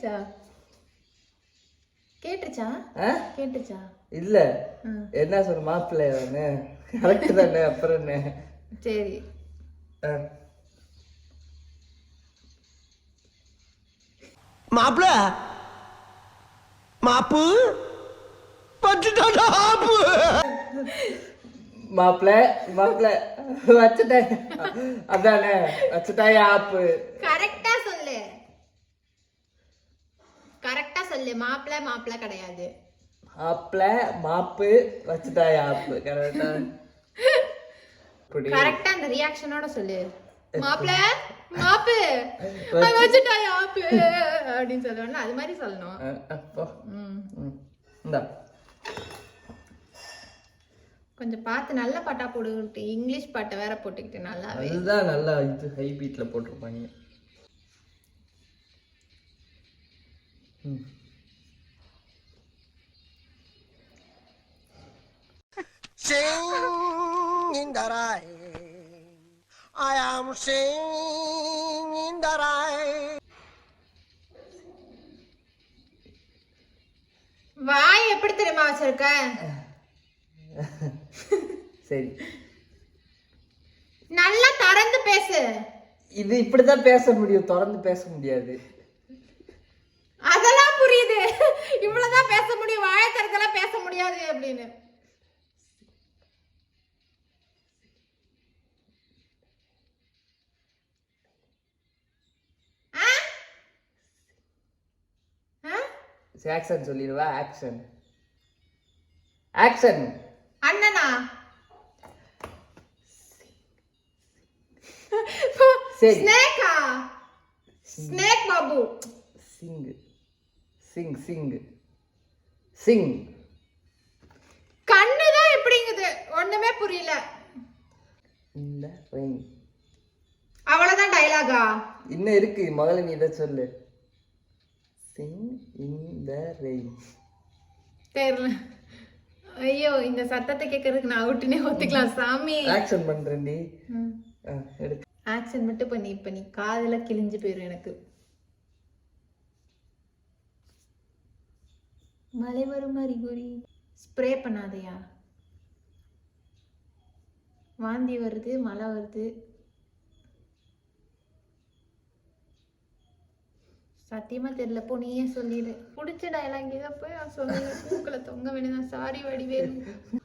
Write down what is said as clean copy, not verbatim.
கேட்டுச்சா கேட்டுச்சா கேட்டுச்சா இல்ல என்ன சொல்ற மாப்பிள்ளை தானே கரெக்ட் தானே அப்புறம் என்ன சரி மாப்பிள்ள மாப்பு பட்டுட்டாடா ஆப்பு மாப்பிள்ளை மாப்பிள்ளை வச்சுட்டேன் அதானே வச்சுட்டாயா ஆப்பு கரெக்டா சொல்லு கரெக்டா சொல்லு மாப்பிள்ளை மாப்பிள்ளை கிடையாது மாப்பிள்ளை மாப்பு வச்சுட்டாயா ஆப்பு கரெக்டா கரெக்டா அந்த ரியாக்ஷனோட சொல்லு மாப்பிள்ளை மாப்பு வச்சுட்டாயா ஆப்பு அப்படின்னு சொல்லுவோம்ல அது மாதிரி சொல்லணும் அப்போ இந்தா கொஞ்சம் பார்த்து நல்ல பாட்டா போட்டுக்கிட்டு இங்கிலீஷ் பாட்டை வேற போட்டுக்கிட்டு நல்லாவே அதுதான் நல்லா இது ஹை பீட்ல போட்டிருப்பாங்க Sing in the rain, I am singing in the rain. வாய் எப்படி தெரியுமா வச்சிருக்க சரி நல்லா திறந்து பேசு இது இப்படிதான் பேச முடியும் தொடர்ந்து பேச முடியாது அதெல்லாம் புரியுது இவ்வளவுதான் பேச முடியும் வாயை திறந்தெல்லாம் பேச முடியாது அப்படின்னு ஆக்ஷன் சொல்லிடுவா ஆக்ஷன் ஆக்ஷன் அண்ணனா சரி ஸ்னேக்கா ஸ்னேக் பாபு சிங் சிங் சிங் சிங் கண்ணுதான் எப்படிங்குது ஒண்ணுமே புரியல இந்த ரெயின் அவ்வளவுதான் டயலாகா இன்னும் இருக்கு முதல்ல நீ இதை சொல்லு சிங் இன் த ரெயின் தெரியல ஐயோ இந்த சத்தத்தை கேட்கறதுக்கு நான் அவுட்டுனே ஒத்துக்கலாம் சாமி ஆக்ஷன் பண்றேன்டி எடுத்து ஆக்ஷன் மட்டும் பண்ணி இப்ப நீ காதுல கிழிஞ்சு போயிரும் எனக்கு மழை வரும் அறிகுறி ஸ்ப்ரே பண்ணாதையா வாந்தி வருது மழை வருது சத்தியமா தெரியல போ நீயே சொல்லிடு பிடிச்ச டயலாக் இதை போய் சொல்லுங்க பூக்களை தொங்க வேணுதான் சாரி வடிவேலு